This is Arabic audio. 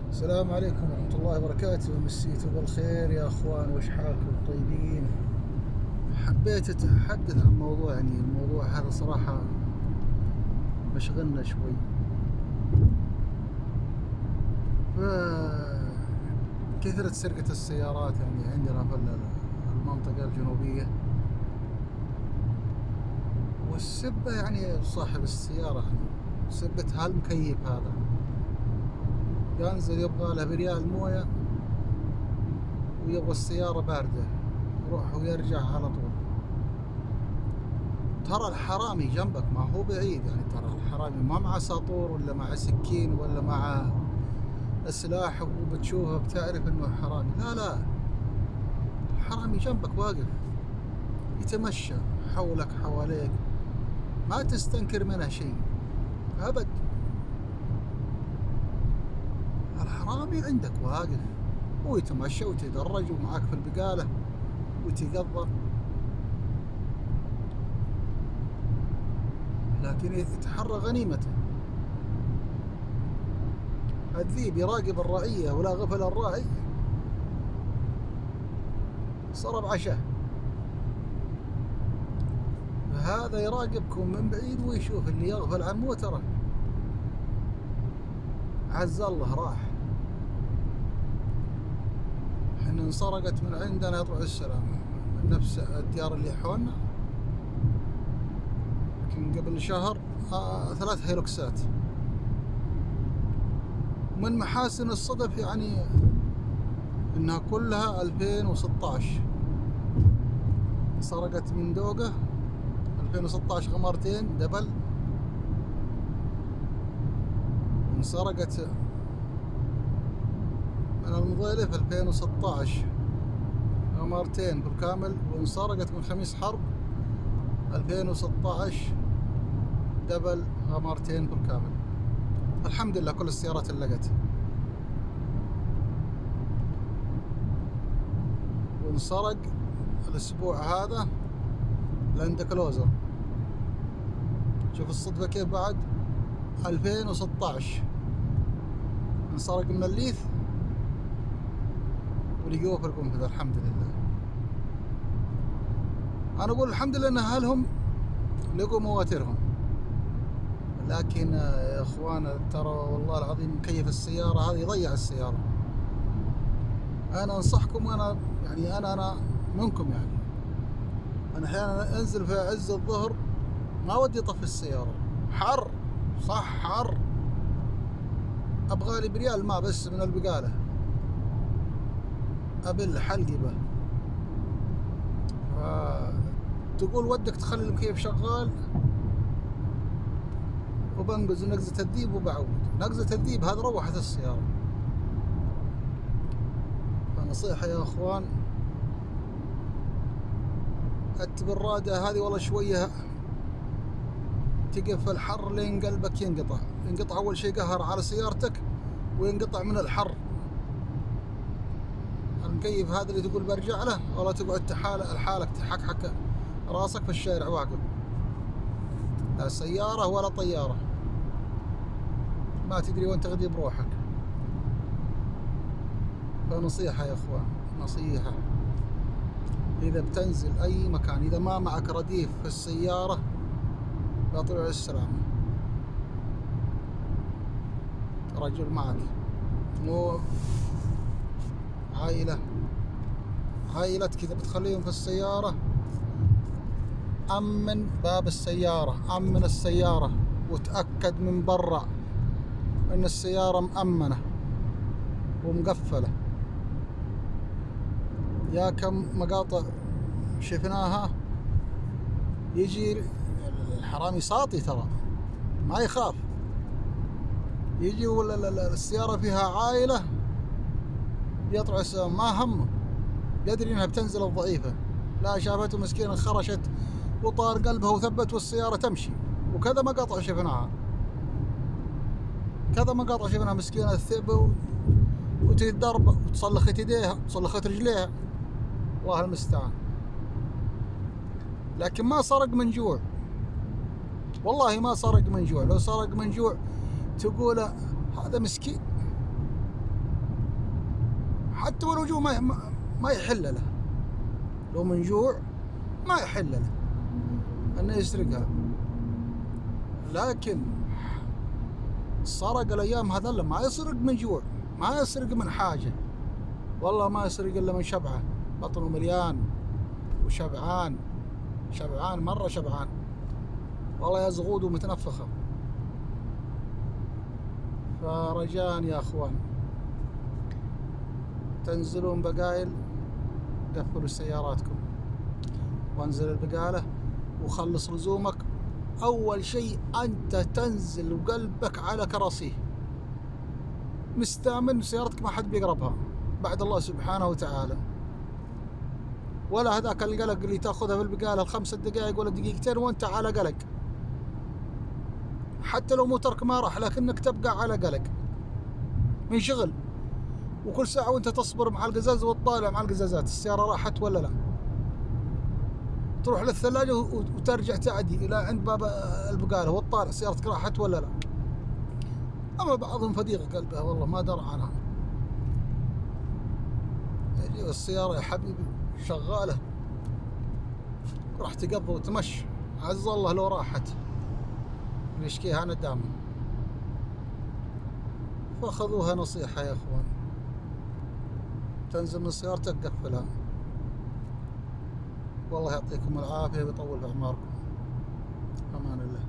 السلام عليكم ورحمة الله وبركاته. مسيتوا بالخير يا أخوان، وش حالكم؟ طيبين؟ حبيت أتحدث عن موضوع، الموضوع هذا صراحة مشغلنا شوي. كثرة سرقة السيارات عندنا في المنطقة الجنوبية، والسبة صاحب السيارة سبة هالمكيف هذا ينزل يبغى له بريال موية ويبغى السيارة باردة، يروح ويرجع على طول. ترى الحرامي جنبك، ما هو بعيد، ترى الحرامي ما مع ساطور ولا مع سكين ولا مع سلاح وبتشوفه بتعرف انه حرامي. لا، الحرامي جنبك واقف يتمشى حولك حواليك، ما تستنكر منه شيء ابد. الحرامي عندك واقف ويتمشى ويتدرج ومعاك في البقالة ويتقضى، لكن يتحرى غنيمته. الذيب يراقب الرعية ولا غفل الراعي صرب عشاه. هذا يراقبكم من بعيد ويشوف اللي يغفل عن موتره عز الله راح. احنا انسرقت من عندنا يطلع السلام من نفس الديار اللي حولنا، يمكن قبل شهر 3 هيلوكسات. من محاسن الصدف انها كلها 2016. سرقت من دوقة 2016 غمرتين دبل، وانسرقت من المضيلف 2016 غمرتين بالكامل، وانسرقت من خميس حرب 2016 دبل غمرتين بالكامل. الحمد لله كل السيارات اللقت. وانسرق الاسبوع هذا لاند كلوزر. شوف الصدفة كيف بعد 2016 انسرق من الليث ولقوه في القنفذ. الحمد لله. انا اقول الحمد لله ان اهلهم لقوا مواترهم، لكن يا اخوان ترى والله العظيم مكيف السيارة هذه يضيع السيارة. انا انصحكم، انا انا منكم، انا احيانا انزل في عز الظهر ما ودي اطفي السيارة، حر صح حر، ابغالي بريال ما بس من البقالة ابل حلقي به. تقول ودك تخلي المكيف شغال وبنقز نقزة الذيب وبعود. نقزة الذيب هذا روحت السيارة. فنصيحة يا اخوان، التبرادة هذه والله شوية تقف الحر لين قلبك ينقطع أول شيء قهر على سيارتك وينقطع من الحر. المكيف هذا اللي تقول برجع له، ولا تقعد لحالك تحكحك راسك في الشارع واقف، لا سيارة ولا طيارة، ما تدري وين تغدي بروحك. فنصيحة يا اخوان، نصيحة، إذا بتنزل أي مكان إذا ما معك رديف في السيارة لا طلع السلامة. رجل معك مو عائلتك إذا بتخليهم في السيارة، أمن باب السيارة، أمن السيارة وتأكد من برا أن السيارة مأمنة ومقفلة. يا كم مقاطع شفناها يجي الحرامي ساطي ترى ما يخاف، يجي ولا السيارة فيها عائلة يطلع السلام ما همه، يدري انها بتنزل الضعيفة، لا شافته مسكينة خرشت وطار قلبها وثبت والسيارة تمشي. وكذا مقاطع شفناها، كذا مقاطع شفناها مسكينة الثب وتضرب وتصلخت يديها وتصلخت رجليها، الله المستعان. لكن ما سرق من جوع، والله ما سرق من جوع. لو سرق من جوع تقول هذا مسكين، حتى ولو جوع ما يحل له، لو من جوع ما يحل له انه يسرقها. لكن سرق الايام هذا ما يسرق من جوع، ما يسرق من حاجه، والله ما يسرق الا من شبعه، بطنه مليان وشبعان، شبعان مره شبعان، والله يا زغود ومتنفخه. فرجاء يا اخوان تنزلون بقايل قفلوا سياراتكم، وانزل البقاله وخلص لزومك. اول شيء انت تنزل وقلبك على كراسيه، مستأمن سيارتك ما حد بيقربها بعد الله سبحانه وتعالى، ولا هذاك القلق اللي تاخذها في البقاله ال5 دقائق ولا دقيقتين وانت على قلق، حتى لو موترك ما راح لكنك تبقى على قلق من شغل، وكل ساعة وانت تصبر مع القزاز وتطالع مع القزازات السيارة راحت ولا لا، تروح للثلاجة وترجع تعدي إلى عند باب البقالة وتطالع سيارتك راحت ولا لا. أما بعضهم فديق قلبه والله ما درى عنها، يجي السيارة يا حبيبي شغالة راح تقضي وتمشي، عز الله لو راحت نشكيها ندامة. فخذوها نصيحة يا اخوان، تنزل من سيارتك قفلها، والله يعطيكم العافية ويطول في أعماركم. أمان الله.